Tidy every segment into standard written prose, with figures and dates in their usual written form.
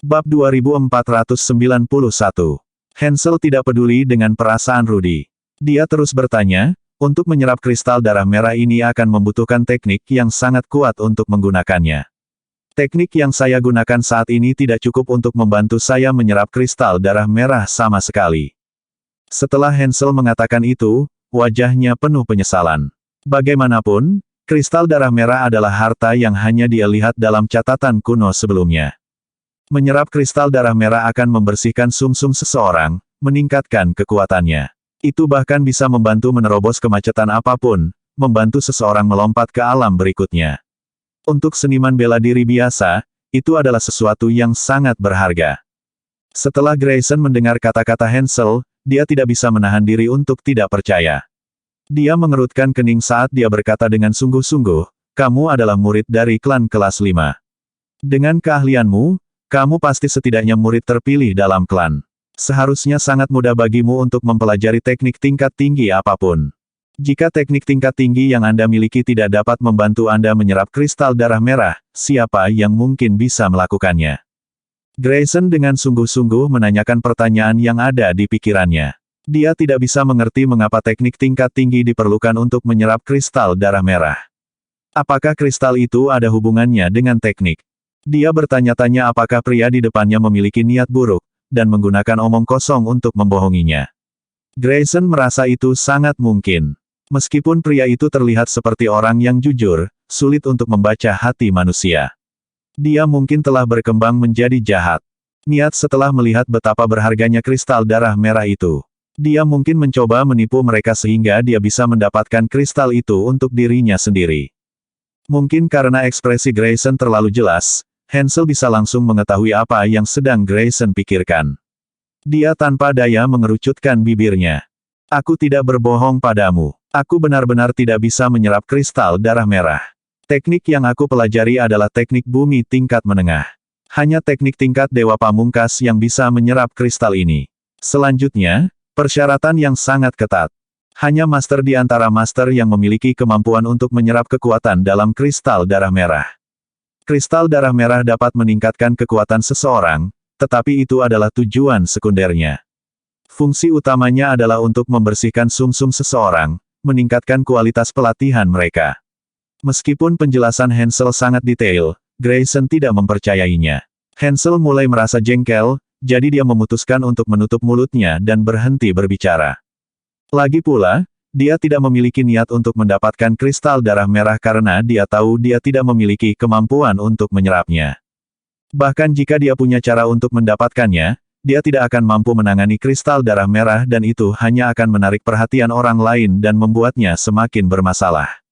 Bab 2491. Hansel tidak peduli dengan perasaan Rudy. Dia terus bertanya, untuk menyerap kristal darah merah ini akan membutuhkan teknik yang sangat kuat untuk menggunakannya. Teknik yang saya gunakan saat ini tidak cukup untuk membantu saya menyerap kristal darah merah sama sekali. Setelah Hansel mengatakan itu, wajahnya penuh penyesalan. Bagaimanapun, kristal darah merah adalah harta yang hanya dia lihat dalam catatan kuno sebelumnya. Menyerap kristal darah merah akan membersihkan sumsum seseorang, meningkatkan kekuatannya. Itu bahkan bisa membantu menerobos kemacetan apapun, membantu seseorang melompat ke alam berikutnya. Untuk seniman bela diri biasa, itu adalah sesuatu yang sangat berharga. Setelah Grayson mendengar kata-kata Hansel, dia tidak bisa menahan diri untuk tidak percaya. Dia mengerutkan kening saat dia berkata dengan sungguh-sungguh, kamu adalah murid dari klan kelas 5. Dengan keahlianmu, kamu pasti setidaknya murid terpilih dalam klan. Seharusnya sangat mudah bagimu untuk mempelajari teknik tingkat tinggi apapun. Jika teknik tingkat tinggi yang Anda miliki tidak dapat membantu Anda menyerap kristal darah merah, siapa yang mungkin bisa melakukannya? Grayson dengan sungguh-sungguh menanyakan pertanyaan yang ada di pikirannya. Dia tidak bisa mengerti mengapa teknik tingkat tinggi diperlukan untuk menyerap kristal darah merah. Apakah kristal itu ada hubungannya dengan teknik? Dia bertanya-tanya apakah pria di depannya memiliki niat buruk, dan menggunakan omong kosong untuk membohonginya. Grayson merasa itu sangat mungkin. Meskipun pria itu terlihat seperti orang yang jujur, sulit untuk membaca hati manusia. Dia mungkin telah berkembang menjadi jahat. Niat setelah melihat betapa berharganya kristal darah merah itu. Dia mungkin mencoba menipu mereka sehingga dia bisa mendapatkan kristal itu untuk dirinya sendiri. Mungkin karena ekspresi Grayson terlalu jelas, Hansel bisa langsung mengetahui apa yang sedang Grayson pikirkan. Dia tanpa daya mengerucutkan bibirnya. Aku tidak berbohong padamu. Aku benar-benar tidak bisa menyerap kristal darah merah. Teknik yang aku pelajari adalah teknik bumi tingkat menengah. Hanya teknik tingkat dewa pamungkas yang bisa menyerap kristal ini. Selanjutnya, persyaratan yang sangat ketat. Hanya master di antara master yang memiliki kemampuan untuk menyerap kekuatan dalam kristal darah merah. Kristal darah merah dapat meningkatkan kekuatan seseorang, tetapi itu adalah tujuan sekundernya. Fungsi utamanya adalah untuk membersihkan sumsum seseorang, meningkatkan kualitas pelatihan mereka. Meskipun penjelasan Hansel sangat detail, Grayson tidak mempercayainya. Hansel mulai merasa jengkel, jadi dia memutuskan untuk menutup mulutnya dan berhenti berbicara. Lagi pula, dia tidak memiliki niat untuk mendapatkan kristal darah merah karena dia tahu dia tidak memiliki kemampuan untuk menyerapnya. Bahkan jika dia punya cara untuk mendapatkannya, dia tidak akan mampu menangani kristal darah merah dan itu hanya akan menarik perhatian orang lain dan membuatnya semakin bermasalah.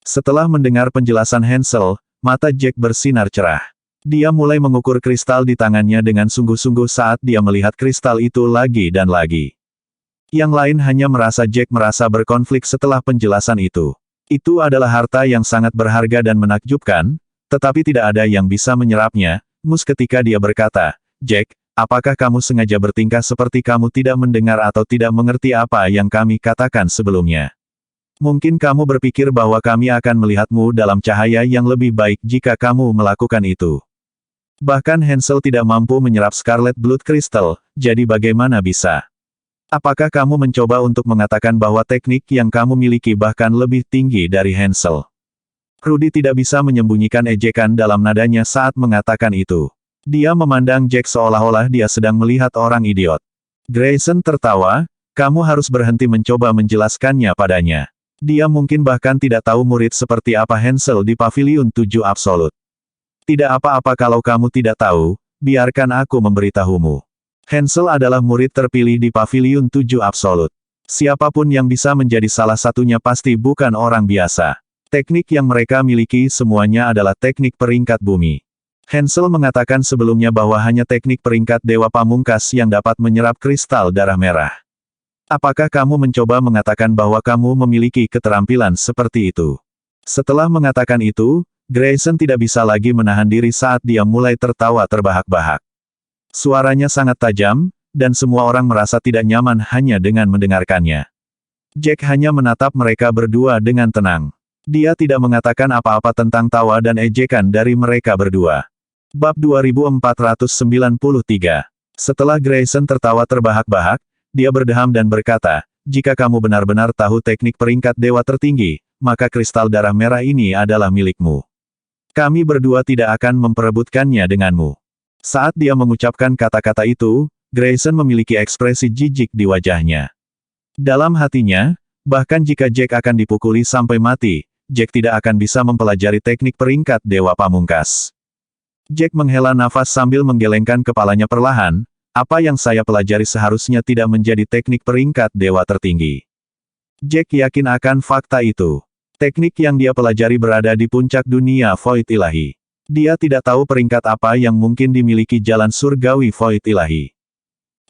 Setelah mendengar penjelasan Hansel, mata Jack bersinar cerah. Dia mulai mengukur kristal di tangannya dengan sungguh-sungguh saat dia melihat kristal itu lagi dan lagi. Yang lain hanya merasa Jack merasa berkonflik setelah penjelasan itu. Itu adalah harta yang sangat berharga dan menakjubkan, tetapi tidak ada yang bisa menyerapnya. Mus ketika dia berkata, Jack, apakah kamu sengaja bertingkah seperti kamu tidak mendengar atau tidak mengerti apa yang kami katakan sebelumnya? Mungkin kamu berpikir bahwa kami akan melihatmu dalam cahaya yang lebih baik jika kamu melakukan itu. Bahkan Hansel tidak mampu menyerap Scarlet Blood Crystal, jadi bagaimana bisa? Apakah kamu mencoba untuk mengatakan bahwa teknik yang kamu miliki bahkan lebih tinggi dari Hansel? Rudy tidak bisa menyembunyikan ejekan dalam nadanya saat mengatakan itu. Dia memandang Jack seolah-olah dia sedang melihat orang idiot. Grayson tertawa, kamu harus berhenti mencoba menjelaskannya padanya. Dia mungkin bahkan tidak tahu murid seperti apa Hansel di Paviliun 7 Absolut. Tidak apa-apa kalau kamu tidak tahu, biarkan aku memberitahumu. Hansel adalah murid terpilih di Paviliun 7 Absolut. Siapapun yang bisa menjadi salah satunya pasti bukan orang biasa. Teknik yang mereka miliki semuanya adalah teknik peringkat bumi. Hansel mengatakan sebelumnya bahwa hanya teknik peringkat dewa pamungkas yang dapat menyerap kristal darah merah. Apakah kamu mencoba mengatakan bahwa kamu memiliki keterampilan seperti itu? Setelah mengatakan itu, Grayson tidak bisa lagi menahan diri saat dia mulai tertawa terbahak-bahak. Suaranya sangat tajam, dan semua orang merasa tidak nyaman hanya dengan mendengarkannya. Jack hanya menatap mereka berdua dengan tenang. Dia tidak mengatakan apa-apa tentang tawa dan ejekan dari mereka berdua. Bab 2493. Setelah Grayson tertawa terbahak-bahak, dia berdeham dan berkata, jika kamu benar-benar tahu teknik peringkat dewa tertinggi, maka kristal darah merah ini adalah milikmu. Kami berdua tidak akan memperebutkannya denganmu. Saat dia mengucapkan kata-kata itu, Grayson memiliki ekspresi jijik di wajahnya. Dalam hatinya, bahkan jika Jack akan dipukuli sampai mati, Jack tidak akan bisa mempelajari teknik peringkat dewa pamungkas. Jack menghela nafas sambil menggelengkan kepalanya perlahan, apa yang saya pelajari seharusnya tidak menjadi teknik peringkat dewa tertinggi. Jack yakin akan fakta itu. Teknik yang dia pelajari berada di puncak dunia Void Ilahi. Dia tidak tahu peringkat apa yang mungkin dimiliki jalan surgawi Void Ilahi.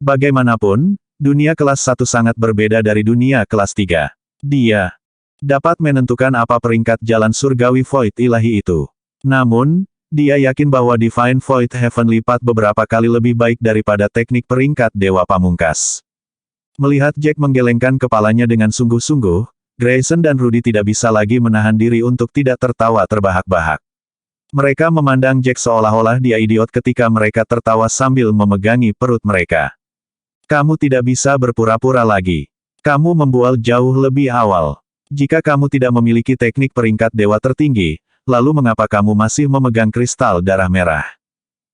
Bagaimanapun, dunia kelas 1 sangat berbeda dari dunia kelas 3. Dia dapat menentukan apa peringkat jalan surgawi Void Ilahi itu. Namun, dia yakin bahwa Divine Void Heavenly Path beberapa kali lebih baik daripada teknik peringkat dewa pamungkas. Melihat Jack menggelengkan kepalanya dengan sungguh-sungguh, Grayson dan Rudy tidak bisa lagi menahan diri untuk tidak tertawa terbahak-bahak. Mereka memandang Jack seolah-olah dia idiot ketika mereka tertawa sambil memegangi perut mereka. Kamu tidak bisa berpura-pura lagi. Kamu membual jauh lebih awal. Jika kamu tidak memiliki teknik peringkat dewa tertinggi, lalu mengapa kamu masih memegang kristal darah merah?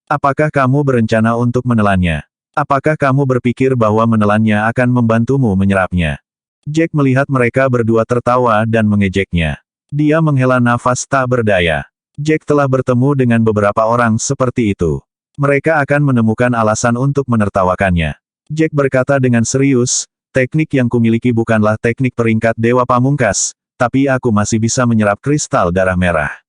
Apakah kamu berencana untuk menelannya? Apakah kamu berpikir bahwa menelannya akan membantumu menyerapnya? Jack melihat mereka berdua tertawa dan mengejeknya. Dia menghela nafas tak berdaya. Jack telah bertemu dengan beberapa orang seperti itu. Mereka akan menemukan alasan untuk menertawakannya. Jack berkata dengan serius, teknik yang kumiliki bukanlah teknik peringkat dewa pamungkas, tapi aku masih bisa menyerap kristal darah merah.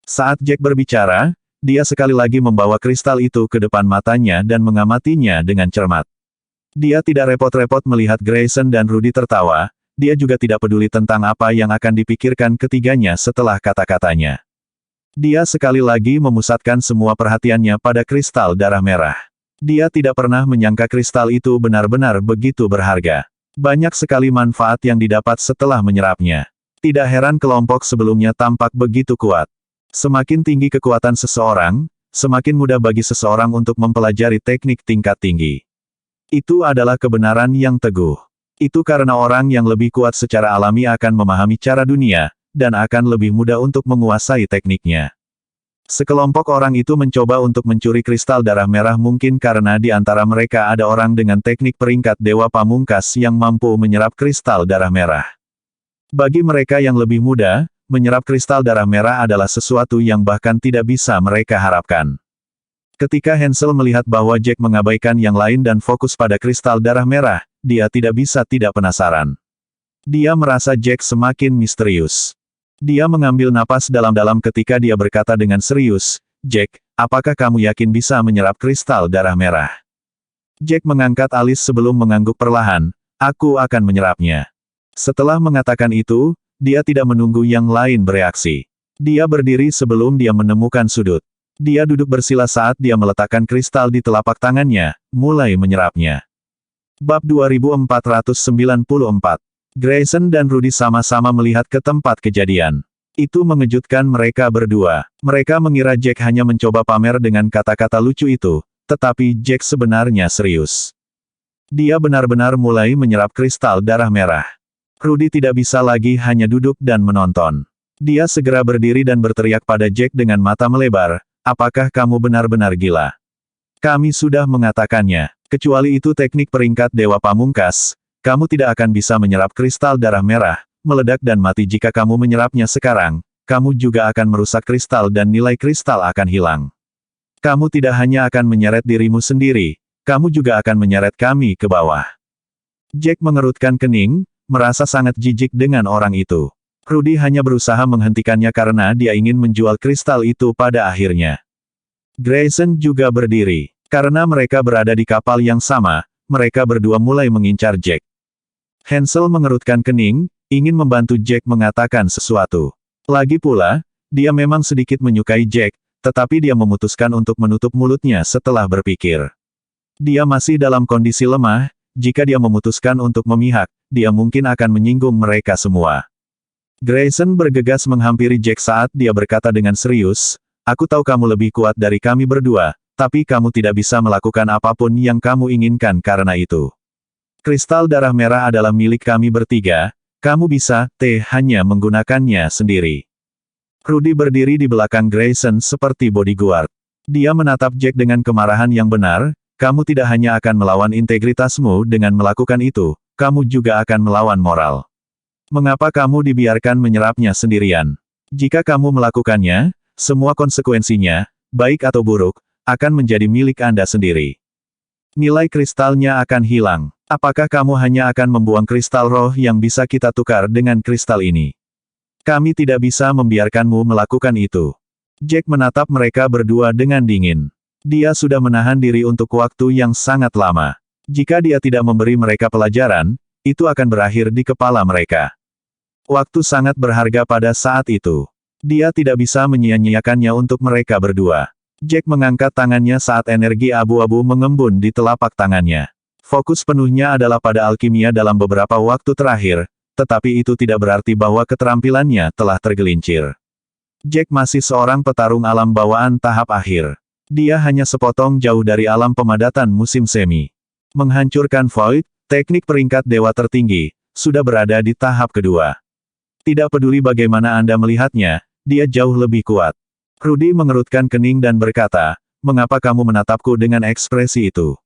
Saat Jack berbicara, dia sekali lagi membawa kristal itu ke depan matanya dan mengamatinya dengan cermat. Dia tidak repot-repot melihat Grayson dan Rudy tertawa, dia juga tidak peduli tentang apa yang akan dipikirkan ketiganya setelah kata-katanya. Dia sekali lagi memusatkan semua perhatiannya pada kristal darah merah. Dia tidak pernah menyangka kristal itu benar-benar begitu berharga. Banyak sekali manfaat yang didapat setelah menyerapnya. Tidak heran kelompok sebelumnya tampak begitu kuat. Semakin tinggi kekuatan seseorang, semakin mudah bagi seseorang untuk mempelajari teknik tingkat tinggi. Itu adalah kebenaran yang teguh. Itu karena orang yang lebih kuat secara alami akan memahami cara dunia, dan akan lebih mudah untuk menguasai tekniknya. Sekelompok orang itu mencoba untuk mencuri kristal darah merah mungkin karena di antara mereka ada orang dengan teknik peringkat dewa pamungkas yang mampu menyerap kristal darah merah. Bagi mereka yang lebih muda, menyerap kristal darah merah adalah sesuatu yang bahkan tidak bisa mereka harapkan. Ketika Hansel melihat bahwa Jack mengabaikan yang lain dan fokus pada kristal darah merah, dia tidak bisa tidak penasaran. Dia merasa Jack semakin misterius. Dia mengambil napas dalam-dalam ketika dia berkata dengan serius, Jack, apakah kamu yakin bisa menyerap kristal darah merah? Jack mengangkat alis sebelum mengangguk perlahan, aku akan menyerapnya. Setelah mengatakan itu, dia tidak menunggu yang lain bereaksi. Dia berdiri sebelum dia menemukan sudut. Dia duduk bersila saat dia meletakkan kristal di telapak tangannya, mulai menyerapnya. Bab 2494. Grayson dan Rudy sama-sama melihat ke tempat kejadian. Itu mengejutkan mereka berdua. Mereka mengira Jack hanya mencoba pamer dengan kata-kata lucu itu, tetapi Jack sebenarnya serius. Dia benar-benar mulai menyerap kristal darah merah. Rudy tidak bisa lagi hanya duduk dan menonton. Dia segera berdiri dan berteriak pada Jack dengan mata melebar, apakah kamu benar-benar gila? Kami sudah mengatakannya, kecuali itu teknik peringkat dewa pamungkas, kamu tidak akan bisa menyerap kristal darah merah, meledak dan mati jika kamu menyerapnya sekarang, kamu juga akan merusak kristal dan nilai kristal akan hilang. Kamu tidak hanya akan menyeret dirimu sendiri, kamu juga akan menyeret kami ke bawah. Jack mengerutkan kening, merasa sangat jijik dengan orang itu. Rudy hanya berusaha menghentikannya karena dia ingin menjual kristal itu pada akhirnya. Grayson juga berdiri. Karena mereka berada di kapal yang sama, mereka berdua mulai mengincar Jack. Hansel mengerutkan kening, ingin membantu Jack mengatakan sesuatu. Lagi pula, dia memang sedikit menyukai Jack, tetapi dia memutuskan untuk menutup mulutnya setelah berpikir. Dia masih dalam kondisi lemah, jika dia memutuskan untuk memihak, dia mungkin akan menyinggung mereka semua. Grayson bergegas menghampiri Jack saat dia berkata dengan serius, Aku tahu kamu lebih kuat dari kami berdua, tapi kamu tidak bisa melakukan apapun yang kamu inginkan karena itu. Kristal darah merah adalah milik kami bertiga, kamu bisa, hanya menggunakannya sendiri. Rudy berdiri di belakang Grayson seperti bodyguard. Dia menatap Jack dengan kemarahan yang benar, kamu tidak hanya akan melawan integritasmu dengan melakukan itu, kamu juga akan melawan moral. Mengapa kamu dibiarkan menyerapnya sendirian? Jika kamu melakukannya, semua konsekuensinya, baik atau buruk, akan menjadi milik Anda sendiri. Nilai kristalnya akan hilang. Apakah kamu hanya akan membuang kristal roh yang bisa kita tukar dengan kristal ini? Kami tidak bisa membiarkanmu melakukan itu. Jack menatap mereka berdua dengan dingin. Dia sudah menahan diri untuk waktu yang sangat lama. Jika dia tidak memberi mereka pelajaran, itu akan berakhir di kepala mereka. Waktu sangat berharga pada saat itu. Dia tidak bisa menyia-nyiakannya untuk mereka berdua. Jack mengangkat tangannya saat energi abu-abu mengembun di telapak tangannya. Fokus penuhnya adalah pada alkimia dalam beberapa waktu terakhir, tetapi itu tidak berarti bahwa keterampilannya telah tergelincir. Jack masih seorang petarung alam bawaan tahap akhir. Dia hanya sepotong jauh dari alam pemadatan musim semi. Menghancurkan Void, teknik peringkat dewa tertinggi, sudah berada di tahap kedua. Tidak peduli bagaimana Anda melihatnya, dia jauh lebih kuat. Rudy mengerutkan kening dan berkata, mengapa kamu menatapku dengan ekspresi itu?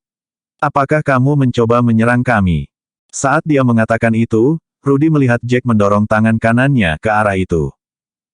Apakah kamu mencoba menyerang kami? Saat dia mengatakan itu, Rudy melihat Jack mendorong tangan kanannya ke arah itu.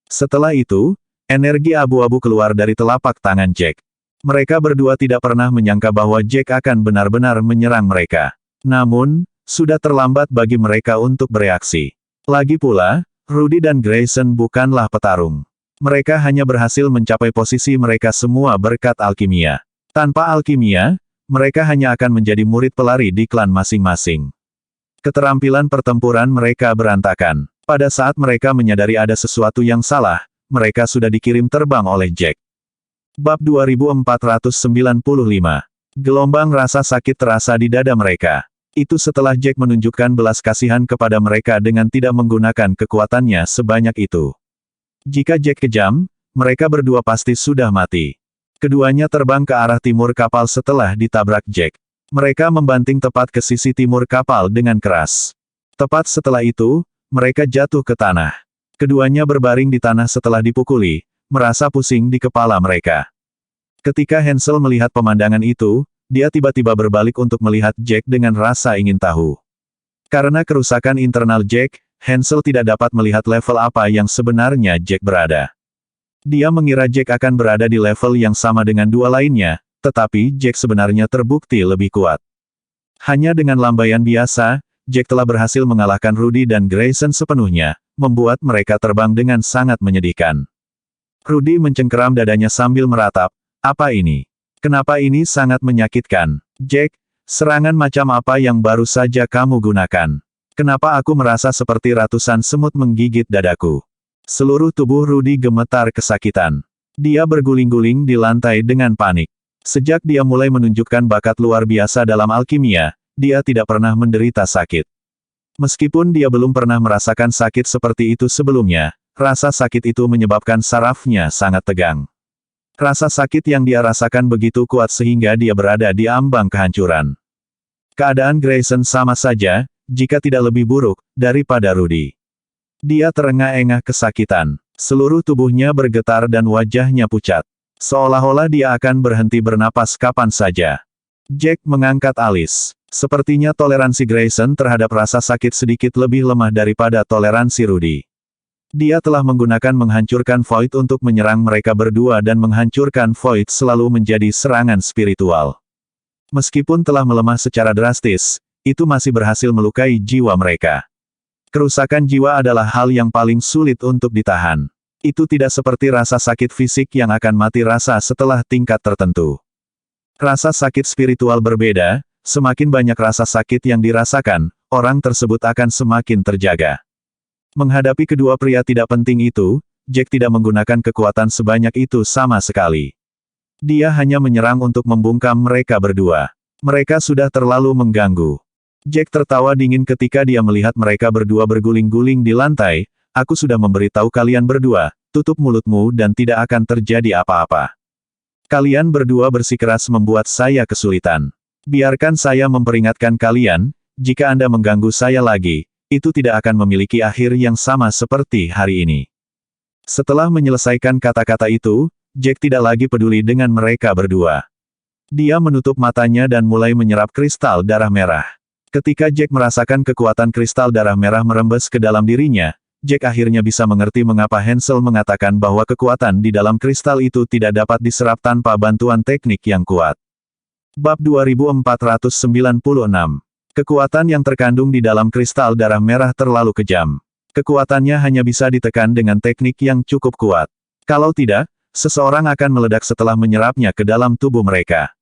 Setelah itu, energi abu-abu keluar dari telapak tangan Jack. Mereka berdua tidak pernah menyangka bahwa Jack akan benar-benar menyerang mereka. Namun, sudah terlambat bagi mereka untuk bereaksi. Lagi pula, Rudy dan Grayson bukanlah petarung. Mereka hanya berhasil mencapai posisi mereka semua berkat alkimia. Tanpa alkimia, mereka hanya akan menjadi murid pelari di klan masing-masing. Keterampilan pertempuran mereka berantakan. Pada saat mereka menyadari ada sesuatu yang salah, mereka sudah dikirim terbang oleh Jack. Bab 2495. Gelombang rasa sakit terasa di dada mereka. Itu setelah Jack menunjukkan belas kasihan kepada mereka dengan tidak menggunakan kekuatannya sebanyak itu. Jika Jack kejam, mereka berdua pasti sudah mati. Keduanya terbang ke arah timur kapal setelah ditabrak Jack. Mereka membanting tepat ke sisi timur kapal dengan keras. Tepat setelah itu, mereka jatuh ke tanah. Keduanya berbaring di tanah setelah dipukuli, merasa pusing di kepala mereka. Ketika Hansel melihat pemandangan itu, dia tiba-tiba berbalik untuk melihat Jack dengan rasa ingin tahu. Karena kerusakan internal Jack, Hansel tidak dapat melihat level apa yang sebenarnya Jack berada. Dia mengira Jack akan berada di level yang sama dengan dua lainnya, tetapi Jack sebenarnya terbukti lebih kuat. Hanya dengan lambaian biasa, Jack telah berhasil mengalahkan Rudy dan Grayson sepenuhnya, membuat mereka terbang dengan sangat menyedihkan. Rudy mencengkeram dadanya sambil meratap, apa ini? Kenapa ini sangat menyakitkan? Jack, serangan macam apa yang baru saja kamu gunakan? Kenapa aku merasa seperti ratusan semut menggigit dadaku? Seluruh tubuh Rudy gemetar kesakitan. Dia berguling-guling di lantai dengan panik. Sejak dia mulai menunjukkan bakat luar biasa dalam alkimia, dia tidak pernah menderita sakit. Meskipun dia belum pernah merasakan sakit seperti itu sebelumnya, rasa sakit itu menyebabkan sarafnya sangat tegang. Rasa sakit yang dia rasakan begitu kuat sehingga dia berada di ambang kehancuran. Keadaan Grayson sama saja, jika tidak lebih buruk, daripada Rudy. Dia terengah-engah kesakitan. Seluruh tubuhnya bergetar dan wajahnya pucat. Seolah-olah dia akan berhenti bernapas kapan saja. Jack mengangkat alis. Sepertinya toleransi Grayson terhadap rasa sakit sedikit lebih lemah daripada toleransi Rudy. Dia telah menggunakan menghancurkan Void untuk menyerang mereka berdua dan menghancurkan Void selalu menjadi serangan spiritual. Meskipun telah melemah secara drastis, itu masih berhasil melukai jiwa mereka. Kerusakan jiwa adalah hal yang paling sulit untuk ditahan. Itu tidak seperti rasa sakit fisik yang akan mati rasa setelah tingkat tertentu. Rasa sakit spiritual berbeda, semakin banyak rasa sakit yang dirasakan, orang tersebut akan semakin terjaga. Menghadapi kedua pria tidak penting itu, Jack tidak menggunakan kekuatan sebanyak itu sama sekali. Dia hanya menyerang untuk membungkam mereka berdua. Mereka sudah terlalu mengganggu. Jack tertawa dingin ketika dia melihat mereka berdua berguling-guling di lantai. Aku sudah memberitahu kalian berdua, tutup mulutmu dan tidak akan terjadi apa-apa. Kalian berdua bersikeras membuat saya kesulitan. Biarkan saya memperingatkan kalian, jika Anda mengganggu saya lagi, itu tidak akan memiliki akhir yang sama seperti hari ini. Setelah menyelesaikan kata-kata itu, Jack tidak lagi peduli dengan mereka berdua. Dia menutup matanya dan mulai menyerap kristal darah merah. Ketika Jack merasakan kekuatan kristal darah merah merembes ke dalam dirinya, Jack akhirnya bisa mengerti mengapa Hansel mengatakan bahwa kekuatan di dalam kristal itu tidak dapat diserap tanpa bantuan teknik yang kuat. Bab 2496. Kekuatan yang terkandung di dalam kristal darah merah terlalu kejam. Kekuatannya hanya bisa ditekan dengan teknik yang cukup kuat. Kalau tidak, seseorang akan meledak setelah menyerapnya ke dalam tubuh mereka.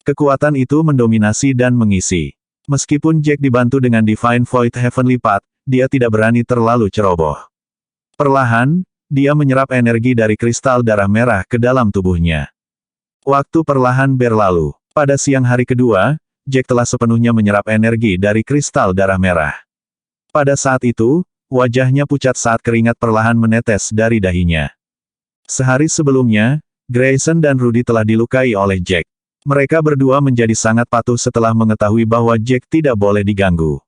Kekuatan itu mendominasi dan mengisi. Meskipun Jack dibantu dengan Divine Void Heavenly Path, dia tidak berani terlalu ceroboh. Perlahan, dia menyerap energi dari kristal darah merah ke dalam tubuhnya. Waktu perlahan berlalu. Pada siang hari kedua, Jack telah sepenuhnya menyerap energi dari kristal darah merah. Pada saat itu, wajahnya pucat saat keringat perlahan menetes dari dahinya. Sehari sebelumnya, Grayson dan Rudy telah dilukai oleh Jack. Mereka berdua menjadi sangat patuh setelah mengetahui bahwa Jack tidak boleh diganggu.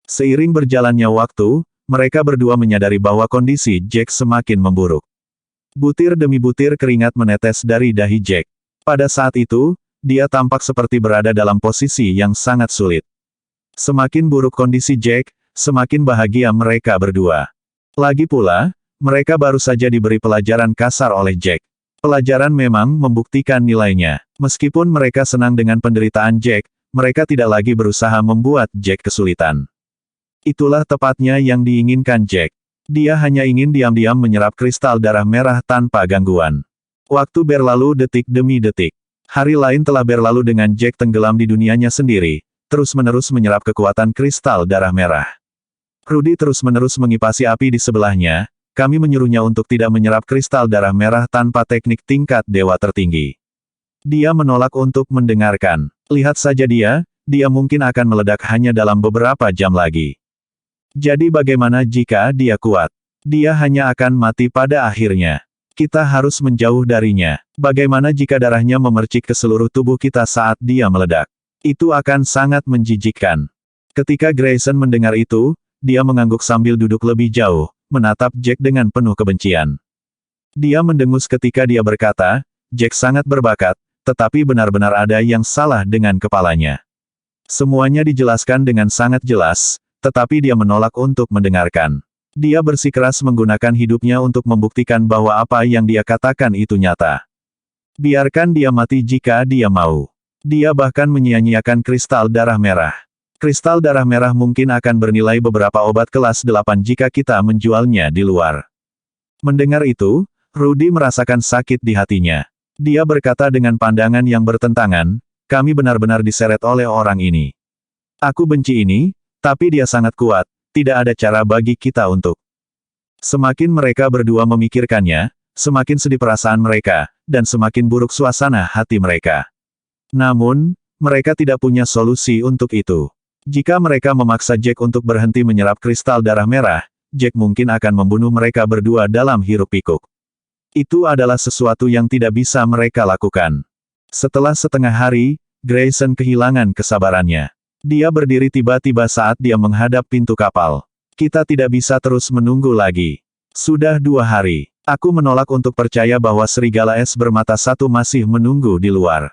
Seiring berjalannya waktu, mereka berdua menyadari bahwa kondisi Jack semakin memburuk. Butir demi butir keringat menetes dari dahi Jack. Pada saat itu, dia tampak seperti berada dalam posisi yang sangat sulit. Semakin buruk kondisi Jack, semakin bahagia mereka berdua. Lagi pula, mereka baru saja diberi pelajaran kasar oleh Jack. Pelajaran memang membuktikan nilainya. Meskipun mereka senang dengan penderitaan Jack, mereka tidak lagi berusaha membuat Jack kesulitan. Itulah tepatnya yang diinginkan Jack. Dia hanya ingin diam-diam menyerap kristal darah merah tanpa gangguan. Waktu berlalu detik demi detik. Hari lain telah berlalu dengan Jack tenggelam di dunianya sendiri, terus-menerus menyerap kekuatan kristal darah merah. Rudy terus-menerus mengipasi api di sebelahnya. Kami menyuruhnya untuk tidak menyerap kristal darah merah tanpa teknik tingkat dewa tertinggi. Dia menolak untuk mendengarkan. Lihat saja dia mungkin akan meledak hanya dalam beberapa jam lagi. Jadi bagaimana jika dia kuat? Dia hanya akan mati pada akhirnya. Kita harus menjauh darinya. Bagaimana jika darahnya memercik ke seluruh tubuh kita saat dia meledak? Itu akan sangat menjijikkan. Ketika Grayson mendengar itu, dia mengangguk sambil duduk lebih jauh, menatap Jack dengan penuh kebencian. Dia mendengus ketika dia berkata, Jack sangat berbakat, tetapi benar-benar ada yang salah dengan kepalanya. Semuanya dijelaskan dengan sangat jelas, tetapi dia menolak untuk mendengarkan. Dia bersikeras menggunakan hidupnya untuk membuktikan bahwa apa yang dia katakan itu nyata. Biarkan dia mati jika dia mau. Dia bahkan menyia-nyiakan kristal darah merah. Kristal darah merah mungkin akan bernilai beberapa obat kelas 8 jika kita menjualnya di luar. Mendengar itu, Rudy merasakan sakit di hatinya. Dia berkata dengan pandangan yang bertentangan, kami benar-benar diseret oleh orang ini. Aku benci ini, tapi dia sangat kuat, tidak ada cara bagi kita untuk. Semakin mereka berdua memikirkannya, semakin sedih perasaan mereka, dan semakin buruk suasana hati mereka. Namun, mereka tidak punya solusi untuk itu. Jika mereka memaksa Jack untuk berhenti menyerap kristal darah merah, Jack mungkin akan membunuh mereka berdua dalam hiruk-pikuk. Itu adalah sesuatu yang tidak bisa mereka lakukan. Setelah setengah hari, Grayson kehilangan kesabarannya. Dia berdiri tiba-tiba saat dia menghadap pintu kapal. Kita tidak bisa terus menunggu lagi. Sudah 2 hari. Aku menolak untuk percaya bahwa serigala es bermata satu masih menunggu di luar.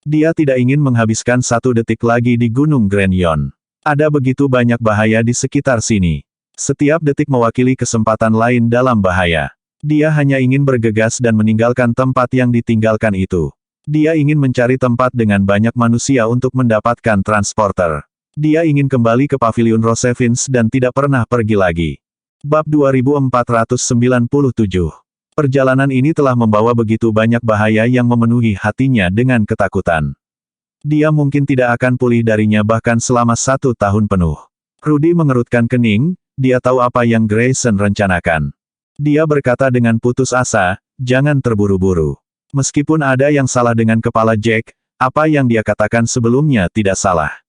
Dia tidak ingin menghabiskan 1 detik lagi di Gunung Grenyon. Ada begitu banyak bahaya di sekitar sini. Setiap detik mewakili kesempatan lain dalam bahaya. Dia hanya ingin bergegas dan meninggalkan tempat yang ditinggalkan itu. Dia ingin mencari tempat dengan banyak manusia untuk mendapatkan transporter. Dia ingin kembali ke Pavilion Rosevins dan tidak pernah pergi lagi. Bab 2497. Perjalanan ini telah membawa begitu banyak bahaya yang memenuhi hatinya dengan ketakutan. Dia mungkin tidak akan pulih darinya bahkan selama 1 tahun penuh. Rudy mengerutkan kening, dia tahu apa yang Grayson rencanakan. Dia berkata dengan putus asa, jangan terburu-buru. Meskipun ada yang salah dengan kepala Jack, apa yang dia katakan sebelumnya tidak salah.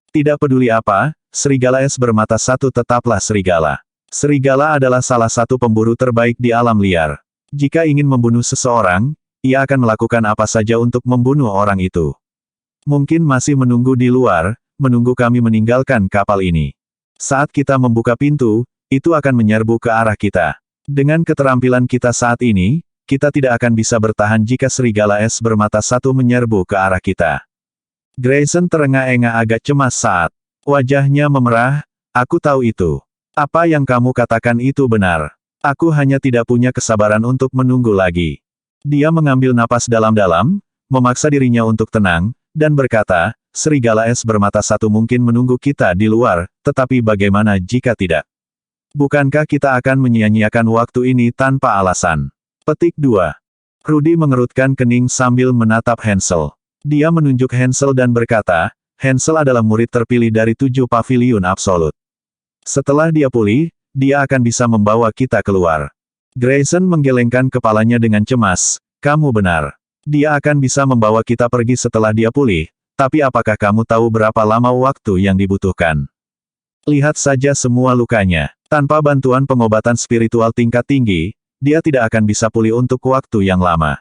Tidak peduli apa, serigala es bermata satu tetaplah serigala. Serigala adalah salah satu pemburu terbaik di alam liar. Jika ingin membunuh seseorang, ia akan melakukan apa saja untuk membunuh orang itu. Mungkin masih menunggu di luar, menunggu kami meninggalkan kapal ini. Saat kita membuka pintu, itu akan menyerbu ke arah kita. Dengan keterampilan kita saat ini, kita tidak akan bisa bertahan jika serigala es bermata satu menyerbu ke arah kita. Grayson terengah-engah agak cemas saat wajahnya memerah. Aku tahu itu. Apa yang kamu katakan itu benar. Aku hanya tidak punya kesabaran untuk menunggu lagi. Dia mengambil napas dalam-dalam, memaksa dirinya untuk tenang, dan berkata, serigala es bermata satu mungkin menunggu kita di luar, tetapi bagaimana jika tidak? Bukankah kita akan menyia-nyiakan waktu ini tanpa alasan? Petik 2. Rudy mengerutkan kening sambil menatap Hansel. Dia menunjuk Hansel dan berkata, Hansel adalah murid terpilih dari 7 paviliun absolut. Setelah dia pulih, dia akan bisa membawa kita keluar. Grayson menggelengkan kepalanya dengan cemas. Kamu benar. Dia akan bisa membawa kita pergi setelah dia pulih, tapi apakah kamu tahu berapa lama waktu yang dibutuhkan? Lihat saja semua lukanya. Tanpa bantuan pengobatan spiritual tingkat tinggi, dia tidak akan bisa pulih untuk waktu yang lama.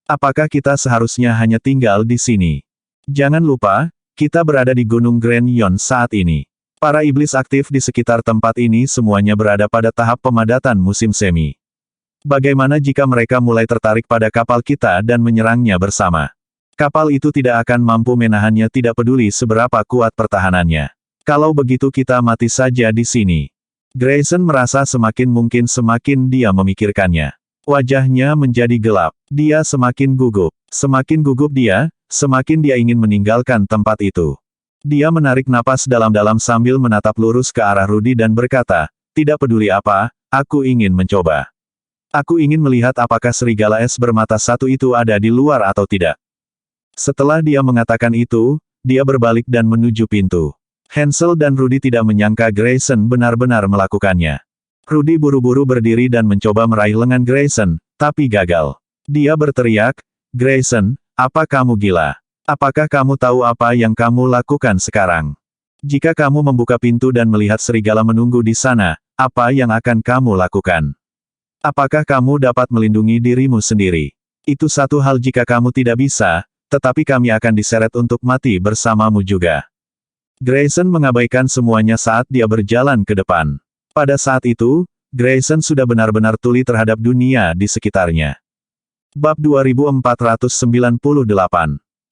Apakah kita seharusnya hanya tinggal di sini? Jangan lupa, kita berada di Gunung Grand Yon saat ini. Para iblis aktif di sekitar tempat ini semuanya berada pada tahap pemadatan musim semi. Bagaimana jika mereka mulai tertarik pada kapal kita dan menyerangnya bersama? Kapal itu tidak akan mampu menahannya, tidak peduli seberapa kuat pertahanannya. Kalau begitu kita mati saja di sini. Grayson merasa semakin dia memikirkannya. Wajahnya menjadi gelap. Dia semakin gugup. Semakin gugup dia, semakin dia ingin meninggalkan tempat itu. Dia menarik napas dalam-dalam sambil menatap lurus ke arah Rudy dan berkata, tidak peduli apa, aku ingin mencoba. Aku ingin melihat apakah serigala es bermata satu itu ada di luar atau tidak. Setelah dia mengatakan itu, dia berbalik dan menuju pintu. Hansel dan Rudy tidak menyangka Grayson benar-benar melakukannya. Rudy buru-buru berdiri dan mencoba meraih lengan Grayson, tapi gagal. Dia berteriak, Grayson, apa kamu gila? Apakah kamu tahu apa yang kamu lakukan sekarang? Jika kamu membuka pintu dan melihat serigala menunggu di sana, apa yang akan kamu lakukan? Apakah kamu dapat melindungi dirimu sendiri? Itu satu hal jika kamu tidak bisa, tetapi kami akan diseret untuk mati bersamamu juga. Grayson mengabaikan semuanya saat dia berjalan ke depan. Pada saat itu, Grayson sudah benar-benar tuli terhadap dunia di sekitarnya. Bab 2498.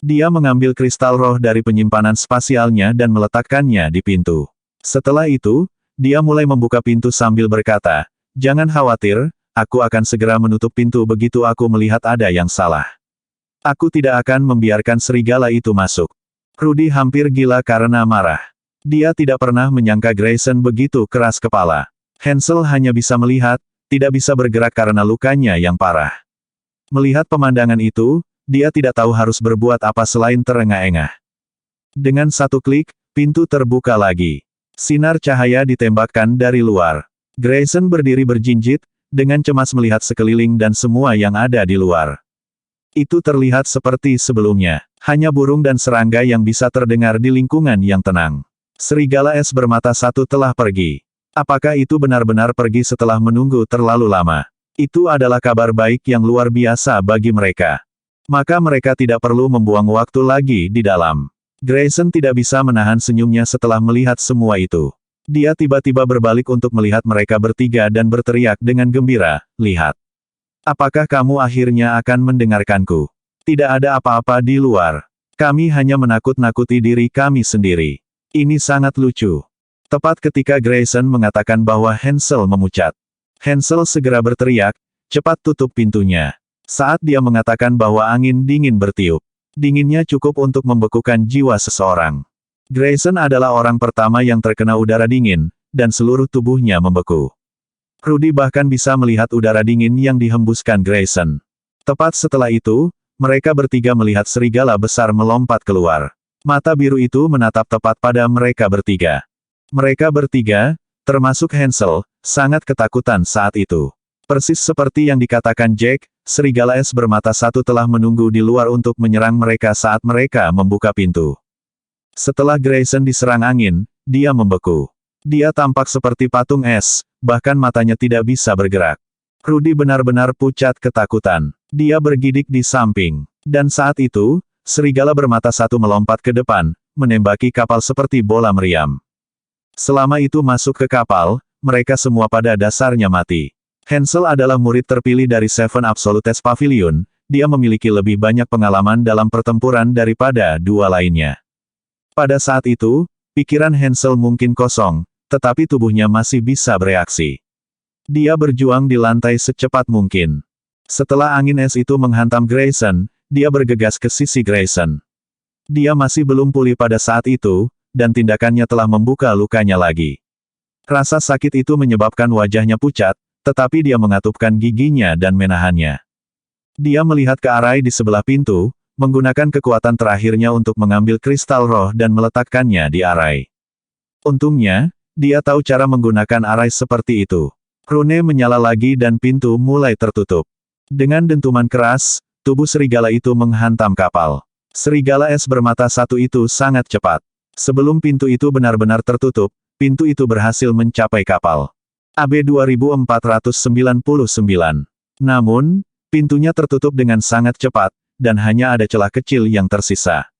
Dia mengambil kristal roh dari penyimpanan spasialnya dan meletakkannya di pintu. Setelah itu, dia mulai membuka pintu sambil berkata, jangan khawatir, aku akan segera menutup pintu begitu aku melihat ada yang salah. Aku tidak akan membiarkan serigala itu masuk. Rudy hampir gila karena marah. Dia tidak pernah menyangka Grayson begitu keras kepala. Hansel hanya bisa melihat, tidak bisa bergerak karena lukanya yang parah. Melihat pemandangan itu, dia tidak tahu harus berbuat apa selain terengah-engah. Dengan satu klik, pintu terbuka lagi. Sinar cahaya ditembakkan dari luar. Grayson berdiri berjinjit, dengan cemas melihat sekeliling dan semua yang ada di luar. Itu terlihat seperti sebelumnya. Hanya burung dan serangga yang bisa terdengar di lingkungan yang tenang. Serigala es bermata satu telah pergi. Apakah itu benar-benar pergi setelah menunggu terlalu lama? Itu adalah kabar baik yang luar biasa bagi mereka. Maka mereka tidak perlu membuang waktu lagi di dalam. Grayson tidak bisa menahan senyumnya setelah melihat semua itu. Dia tiba-tiba berbalik untuk melihat mereka bertiga dan berteriak dengan gembira, lihat. Apakah kamu akhirnya akan mendengarkanku? Tidak ada apa-apa di luar. Kami hanya menakut-nakuti diri kami sendiri. Ini sangat lucu. Tepat ketika Grayson mengatakan bahwa Hansel memucat. Hansel segera berteriak, cepat tutup pintunya. Saat dia mengatakan bahwa angin dingin bertiup. Dinginnya cukup untuk membekukan jiwa seseorang. Grayson adalah orang pertama yang terkena udara dingin, dan seluruh tubuhnya membeku. Rudy bahkan bisa melihat udara dingin yang dihembuskan Grayson. Tepat setelah itu, mereka bertiga melihat serigala besar melompat keluar. Mata biru itu menatap tepat pada mereka bertiga. Mereka bertiga, termasuk Hansel, sangat ketakutan saat itu. Persis seperti yang dikatakan Jack, serigala es bermata satu telah menunggu di luar untuk menyerang mereka saat mereka membuka pintu. Setelah Grayson diserang angin, dia membeku. Dia tampak seperti patung es, bahkan matanya tidak bisa bergerak. Rudy benar-benar pucat ketakutan. Dia bergidik di samping. Dan saat itu, serigala bermata satu melompat ke depan, menembaki kapal seperti bola meriam. Selama itu masuk ke kapal, mereka semua pada dasarnya mati. Hansel adalah murid terpilih dari Seven Absolutes Pavilion, dia memiliki lebih banyak pengalaman dalam pertempuran daripada dua lainnya. Pada saat itu, pikiran Hansel mungkin kosong, tetapi tubuhnya masih bisa bereaksi. Dia berjuang di lantai secepat mungkin. Setelah angin es itu menghantam Grayson, dia bergegas ke sisi Grayson. Dia masih belum pulih pada saat itu, dan tindakannya telah membuka lukanya lagi. Rasa sakit itu menyebabkan wajahnya pucat, tetapi dia mengatupkan giginya dan menahannya. Dia melihat ke arai di sebelah pintu, menggunakan kekuatan terakhirnya untuk mengambil kristal roh dan meletakkannya di arai. Untungnya, dia tahu cara menggunakan arai seperti itu. Rune menyala lagi dan pintu mulai tertutup. Dengan dentuman keras, tubuh serigala itu menghantam kapal. Serigala es bermata satu itu sangat cepat. Sebelum pintu itu benar-benar tertutup, pintu itu berhasil mencapai kapal. AB 2499. Namun, pintunya tertutup dengan sangat cepat, dan hanya ada celah kecil yang tersisa.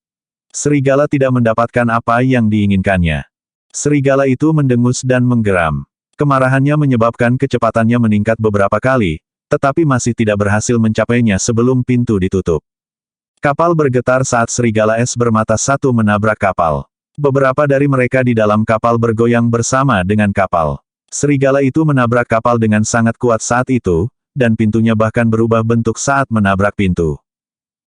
Serigala tidak mendapatkan apa yang diinginkannya. Serigala itu mendengus dan menggeram. Kemarahannya menyebabkan kecepatannya meningkat beberapa kali, tetapi masih tidak berhasil mencapainya sebelum pintu ditutup. Kapal bergetar saat serigala es bermata satu menabrak kapal. Beberapa dari mereka di dalam kapal bergoyang bersama dengan kapal. Serigala itu menabrak kapal dengan sangat kuat saat itu, dan pintunya bahkan berubah bentuk saat menabrak pintu.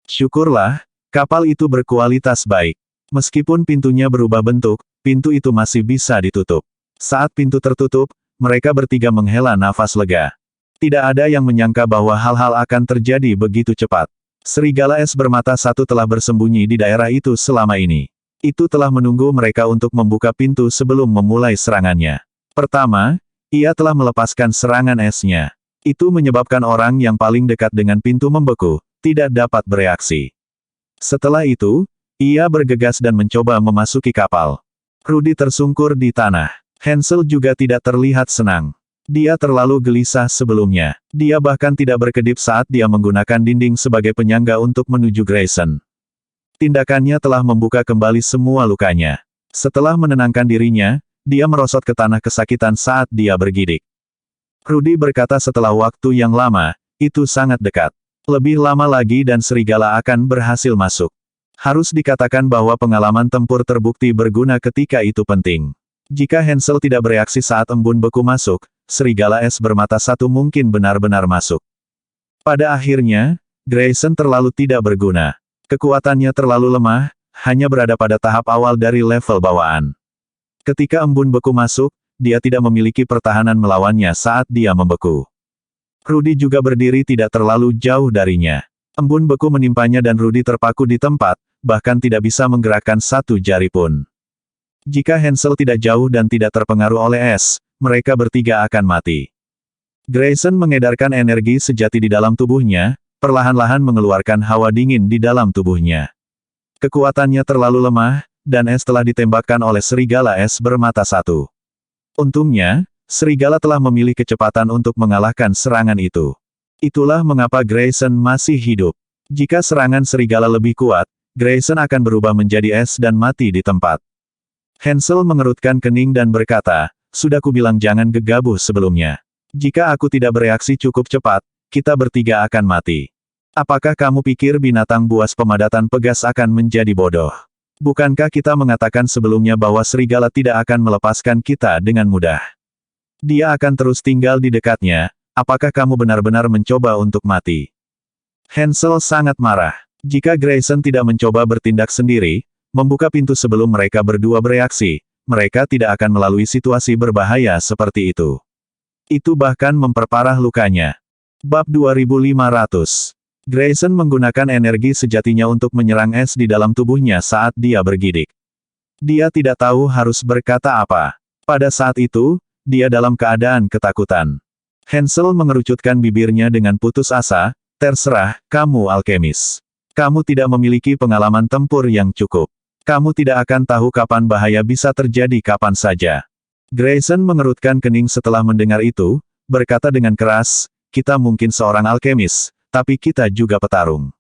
Syukurlah, kapal itu berkualitas baik. Meskipun pintunya berubah bentuk, pintu itu masih bisa ditutup. Saat pintu tertutup, mereka bertiga menghela nafas lega. Tidak ada yang menyangka bahwa hal-hal akan terjadi begitu cepat. Serigala es bermata satu telah bersembunyi di daerah itu selama ini. Itu telah menunggu mereka untuk membuka pintu sebelum memulai serangannya. Pertama, ia telah melepaskan serangan esnya. Itu menyebabkan orang yang paling dekat dengan pintu membeku, tidak dapat bereaksi. Setelah itu, ia bergegas dan mencoba memasuki kapal. Rudy tersungkur di tanah. Hansel juga tidak terlihat senang. Dia terlalu gelisah sebelumnya. Dia bahkan tidak berkedip saat dia menggunakan dinding sebagai penyangga untuk menuju Grayson. Tindakannya telah membuka kembali semua lukanya. Setelah menenangkan dirinya, dia merosot ke tanah kesakitan saat dia bergidik. Rudy berkata setelah waktu yang lama, itu sangat dekat. Lebih lama lagi dan serigala akan berhasil masuk. Harus dikatakan bahwa pengalaman tempur terbukti berguna ketika itu penting. Jika Hansel tidak bereaksi saat embun beku masuk, serigala es bermata satu mungkin benar-benar masuk. Pada akhirnya, Grayson terlalu tidak berguna. Kekuatannya terlalu lemah, hanya berada pada tahap awal dari level bawaan. Ketika embun beku masuk, dia tidak memiliki pertahanan melawannya saat dia membeku. Rudy juga berdiri tidak terlalu jauh darinya. Embun beku menimpanya dan Rudy terpaku di tempat, bahkan tidak bisa menggerakkan satu jari pun. Jika Hansel tidak jauh dan tidak terpengaruh oleh es, mereka bertiga akan mati. Grayson mengedarkan energi sejati di dalam tubuhnya, perlahan-lahan mengeluarkan hawa dingin di dalam tubuhnya. Kekuatannya terlalu lemah, dan es telah ditembakkan oleh serigala es bermata satu. Untungnya, serigala telah memilih kecepatan untuk mengalahkan serangan itu. Itulah mengapa Grayson masih hidup. Jika serangan serigala lebih kuat, Grayson akan berubah menjadi es dan mati di tempat. Hansel mengerutkan kening dan berkata, sudah kubilang jangan gegabah sebelumnya. Jika aku tidak bereaksi cukup cepat, kita bertiga akan mati. Apakah kamu pikir binatang buas pemadatan pegas akan menjadi bodoh? Bukankah kita mengatakan sebelumnya bahwa serigala tidak akan melepaskan kita dengan mudah? Dia akan terus tinggal di dekatnya, apakah kamu benar-benar mencoba untuk mati? Hansel sangat marah. Jika Grayson tidak mencoba bertindak sendiri, membuka pintu sebelum mereka berdua bereaksi, mereka tidak akan melalui situasi berbahaya seperti itu. Itu bahkan memperparah lukanya. Bab 2500. Grayson menggunakan energi sejatinya untuk menyerang es di dalam tubuhnya saat dia bergidik. Dia tidak tahu harus berkata apa. Pada saat itu, dia dalam keadaan ketakutan. Hansel mengerucutkan bibirnya dengan putus asa, terserah, kamu alkemis. Kamu tidak memiliki pengalaman tempur yang cukup. Kamu tidak akan tahu kapan bahaya bisa terjadi kapan saja. Grayson mengerutkan kening setelah mendengar itu, berkata dengan keras, kita mungkin seorang alkemis, tapi kita juga petarung.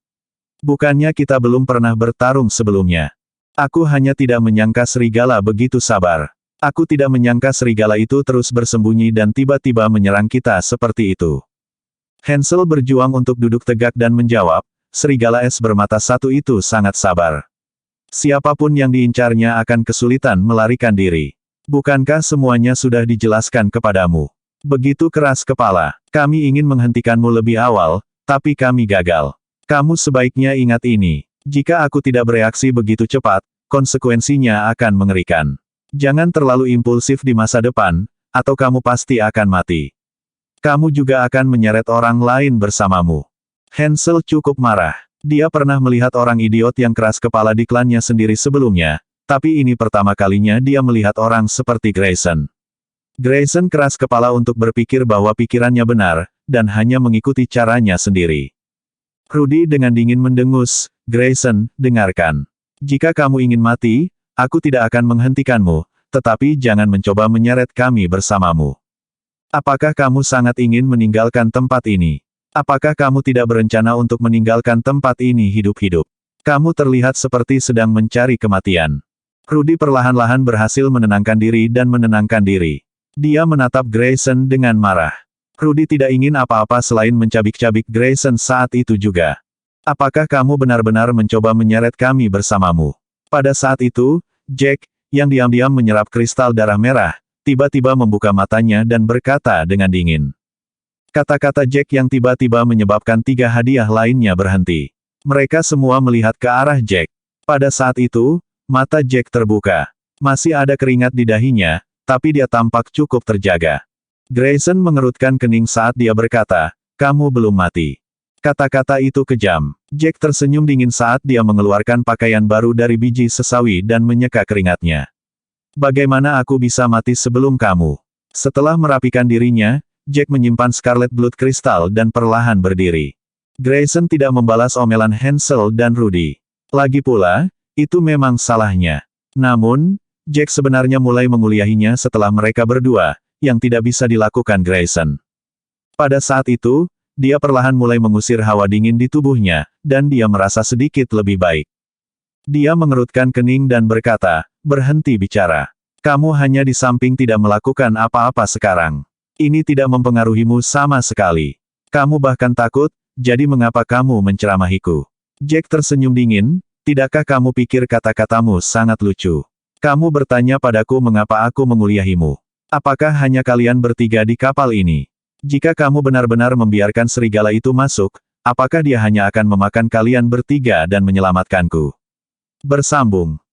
Bukannya kita belum pernah bertarung sebelumnya. Aku hanya tidak menyangka serigala begitu sabar. Aku tidak menyangka serigala itu terus bersembunyi dan tiba-tiba menyerang kita seperti itu. Hansel berjuang untuk duduk tegak dan menjawab, serigala es bermata satu itu sangat sabar. Siapapun yang diincarnya akan kesulitan melarikan diri. Bukankah semuanya sudah dijelaskan kepadamu? Begitu keras kepala. Kami ingin menghentikanmu lebih awal, tapi kami gagal. Kamu sebaiknya ingat ini. Jika aku tidak bereaksi begitu cepat, konsekuensinya akan mengerikan. Jangan terlalu impulsif di masa depan, atau kamu pasti akan mati. Kamu juga akan menyeret orang lain bersamamu. Hansel cukup marah. Dia pernah melihat orang idiot yang keras kepala di klannya sendiri sebelumnya, tapi ini pertama kalinya dia melihat orang seperti Grayson. Grayson keras kepala untuk berpikir bahwa pikirannya benar, dan hanya mengikuti caranya sendiri. Rudy dengan dingin mendengus, Grayson, dengarkan. Jika kamu ingin mati, aku tidak akan menghentikanmu, tetapi jangan mencoba menyeret kami bersamamu. Apakah kamu sangat ingin meninggalkan tempat ini? Apakah kamu tidak berencana untuk meninggalkan tempat ini hidup-hidup? Kamu terlihat seperti sedang mencari kematian. Rudy perlahan-lahan berhasil menenangkan diri dan menenangkan diri. Dia menatap Grayson dengan marah. Rudy tidak ingin apa-apa selain mencabik-cabik Grayson saat itu juga. Apakah kamu benar-benar mencoba menyeret kami bersamamu? Pada saat itu, Jack, yang diam-diam menyerap kristal darah merah, tiba-tiba membuka matanya dan berkata dengan dingin. Kata-kata Jack yang tiba-tiba menyebabkan 3 hadiah lainnya berhenti. Mereka semua melihat ke arah Jack. Pada saat itu, mata Jack terbuka. Masih ada keringat di dahinya, tapi dia tampak cukup terjaga. Grayson mengerutkan kening saat dia berkata, kamu belum mati. Kata-kata itu kejam. Jack tersenyum dingin saat dia mengeluarkan pakaian baru dari biji sesawi dan menyeka keringatnya. Bagaimana aku bisa mati sebelum kamu? Setelah merapikan dirinya, Jack menyimpan Scarlet Blood Crystal dan perlahan berdiri. Grayson tidak membalas omelan Hansel dan Rudy. Lagi pula, itu memang salahnya. Namun, Jack sebenarnya mulai menguliahinya setelah mereka berdua, yang tidak bisa dilakukan Grayson. Pada saat itu, dia perlahan mulai mengusir hawa dingin di tubuhnya, dan dia merasa sedikit lebih baik. Dia mengerutkan kening dan berkata, berhenti bicara. Kamu hanya di samping tidak melakukan apa-apa sekarang. Ini tidak mempengaruhimu sama sekali. Kamu bahkan takut, jadi mengapa kamu menceramahiku? Jack tersenyum dingin, tidakkah kamu pikir kata-katamu sangat lucu? Kamu bertanya padaku mengapa aku menguliahimu. Apakah hanya kalian bertiga di kapal ini? Jika kamu benar-benar membiarkan serigala itu masuk, apakah dia hanya akan memakan kalian bertiga dan menyelamatkanku? Bersambung.